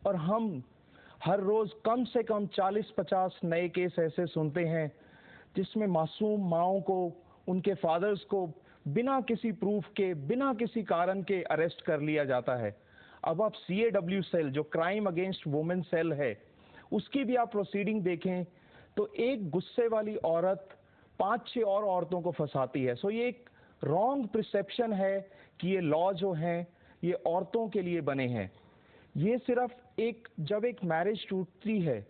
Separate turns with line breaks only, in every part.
और हम हर रोज कम से कम 40-50 नए केस ऐसे सुनते हैं जिसमें मासूम माओं को, उनके फादर्स को बिना किसी प्रूफ के, बिना किसी कारण के अरेस्ट कर लिया जाता है। अब आप CAW सेल, जो क्राइम अगेंस्ट वुमेन सेल है, उसकी भी आप प्रोसीडिंग देखें तो एक गुस्से वाली औरत 5-6 और औरतों को फंसाती है। सो ये एक रॉन्ग परसेप्शन है कि ये लॉ जो हैं ये औरतों के लिए बने हैं। ये सिर्फ जब एक मैरिज टूटती है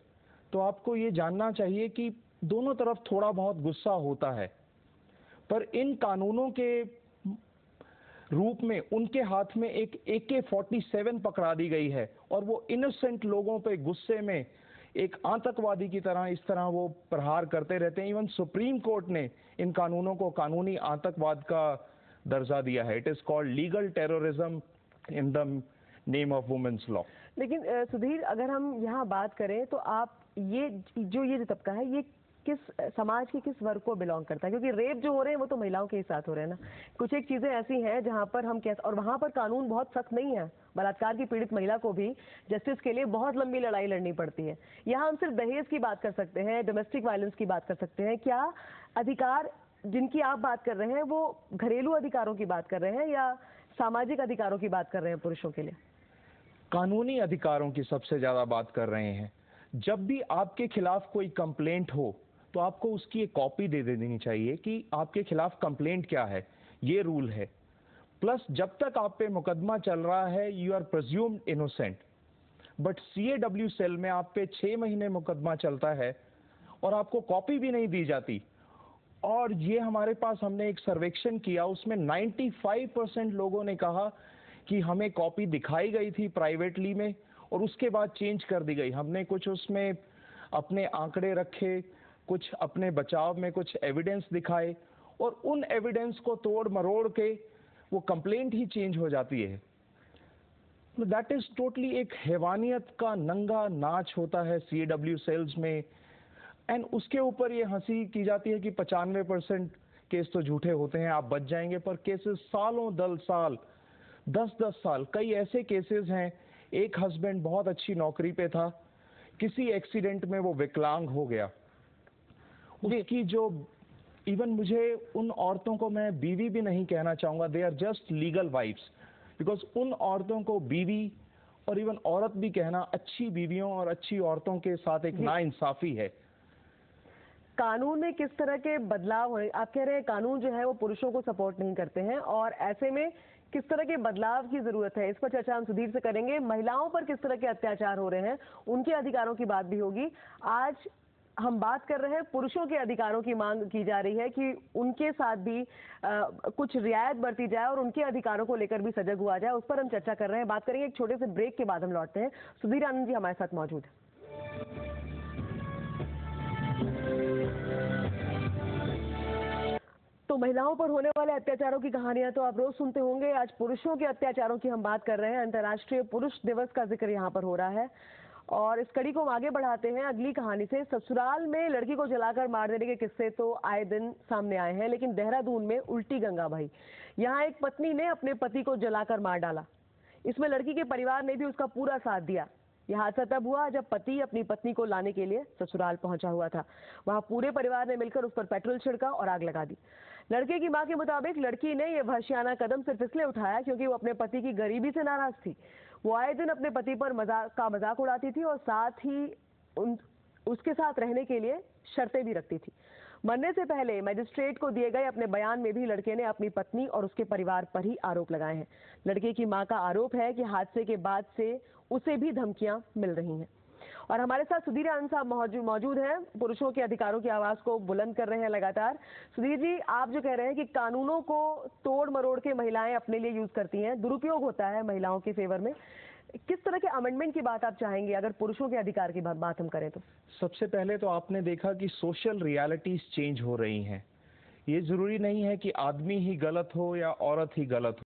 तो आपको ये जानना चाहिए कि दोनों तरफ थोड़ा बहुत गुस्सा होता है, पर इन कानूनों के रूप में उनके हाथ में एक AK-47 पकड़ा दी गई है और वो इनोसेंट लोगों पे गुस्से में एक आतंकवादी की तरह इस तरह वो प्रहार करते रहते हैं। इवन सुप्रीम कोर्ट ने इन कानूनों को कानूनी आतंकवाद का दर्जा दिया है। It is called legal terrorism in the name of women's law.
लेकिन सुधीर, अगर हम यहाँ बात करें तो आप ये जो तबका है, ये किस समाज के किस वर्ग को बिलोंग करता है? क्योंकि रेप जो हो रहे हैं वो तो महिलाओं के ही साथ हो रहे हैं ना। कुछ एक चीजें ऐसी हैं जहाँ पर हम और वहाँ पर कानून बहुत सख्त नहीं है। बलात्कार की पीड़ित महिला को भी जस्टिस के लिए बहुत लंबी लड़ाई लड़नी पड़ती है। यहाँ हम सिर्फ दहेज की बात कर सकते हैं, डोमेस्टिक वायलेंस की बात कर सकते हैं। क्या अधिकार जिनकी आप बात कर रहे हैं वो घरेलू अधिकारों की बात कर रहे हैं या सामाजिक अधिकारों की बात कर रहे हैं पुरुषों के लिए?
कानूनी अधिकारों की सबसे ज्यादा बात कर रहे हैं। जब भी आपके खिलाफ कोई कंप्लेंट हो तो आपको उसकी एक कॉपी दे देनी चाहिए कि आपके खिलाफ कंप्लेंट क्या है, ये रूल है। प्लस जब तक आप पे मुकदमा चल रहा है you are presumed innocent. But CAW cell में आप पे 6 महीने मुकदमा चलता है और आपको कॉपी भी नहीं दी जाती। और ये हमारे पास, हमने एक सर्वेक्षण किया, उसमें 95% लोगों ने कहा कि हमें कॉपी दिखाई गई थी प्राइवेटली में और उसके बाद चेंज कर दी गई। हमने कुछ उसमें अपने आंकड़े रखे, कुछ अपने बचाव में कुछ एविडेंस दिखाए और उन एविडेंस को तोड़ मरोड़ के वो कंप्लेंट ही चेंज हो जाती है। दैट इज टोटली एक हैवानियत का नंगा नाच होता है CAW सेल्स में। एंड उसके ऊपर ये हंसी की जाती है कि 95% केस तो झूठे होते हैं, आप बच जाएंगे। पर केसेस सालों 10-10 साल, कई ऐसे केसेस हैं। एक हस्बैंड बहुत अच्छी नौकरी पे था, किसी एक्सीडेंट में वो विकलांग हो गया। उसकी जो, इवन मुझे उन औरतों को मैं बीवी भी नहीं कहना चाहूंगा, they are just legal wives, because उन औरतों को बीवी और इवन औरत भी कहना अच्छी बीवियों और अच्छी औरतों के साथ एक नाइंसाफी है।
कानून में किस तरह के बदलाव हो? आप कह रहे हैं कानून जो है वो पुरुषों को सपोर्ट नहीं करते हैं, और ऐसे में किस तरह के बदलाव की जरूरत है, इस पर चर्चा हम सुधीर से करेंगे। महिलाओं पर किस तरह के अत्याचार हो रहे हैं, उनके अधिकारों की बात भी होगी। आज हम बात कर रहे हैं पुरुषों के अधिकारों की, मांग की जा रही है कि उनके साथ भी कुछ रियायत बरती जाए और उनके अधिकारों को लेकर भी सजग हुआ जाए। उस पर हम चर्चा कर रहे हैं, बात करेंगे। एक छोटे से ब्रेक के बाद हम लौटते हैं। सुधीर आनंद जी हमारे साथ मौजूद है। तो महिलाओं पर होने वाले अत्याचारों की कहानियां तो आप रोज सुनते होंगे। आज पुरुषों के अत्याचारों की हम बात कर रहे हैं। अंतर्राष्ट्रीय पुरुष दिवस का जिक्र यहाँ पर हो रहा है और इस कड़ी को हम आगे बढ़ाते हैं अगली कहानी से। ससुराल में लड़की को जलाकर मार देने के किस्से तो आए दिन सामने आए हैं, लेकिन देहरादून में उल्टी गंगा बही। यहाँ एक पत्नी ने अपने पति को जलाकर मार डाला। इसमें लड़की के परिवार ने भी उसका पूरा साथ दिया। यह हादसा तब हुआ जब पति अपनी पत्नी को लाने के लिए ससुराल पहुंचा हुआ था। वहां पूरे परिवार ने मिलकर उस पर पेट्रोल छिड़का और आग लगा दी। लड़के की मां के मुताबिक लड़की ने यह वहशियाना कदम सिर्फ इसलिए उठाया क्योंकि वो अपने पति की गरीबी से नाराज थी। वो आए दिन अपने पति पर मजाक उड़ाती थी और साथ ही उसके साथ रहने के लिए शर्तें भी रखती थी। मरने से पहले मजिस्ट्रेट को दिए गए अपने बयान में भी लड़के ने अपनी पत्नी और उसके परिवार पर ही आरोप लगाए हैं। लड़के की मां का आरोप है कि हादसे के बाद से उसे भी धमकियां मिल रही हैं। और हमारे साथ सुधीर आनंद साहब मौजूद हैं, पुरुषों के अधिकारों की आवाज को बुलंद कर रहे हैं लगातार। सुधीर जी, आप जो कह रहे हैं कि कानूनों को तोड़ मरोड़ के महिलाएं अपने लिए यूज करती हैं, दुरुपयोग होता है महिलाओं के फेवर में, किस तरह के अमेंडमेंट की बात आप चाहेंगे अगर पुरुषों के अधिकार की बात हम करें तो?
सबसे पहले तो आपने देखा कि सोशल रियलिटीज चेंज हो रही हैं। ये जरूरी नहीं है कि आदमी ही गलत हो या औरत ही गलत हो।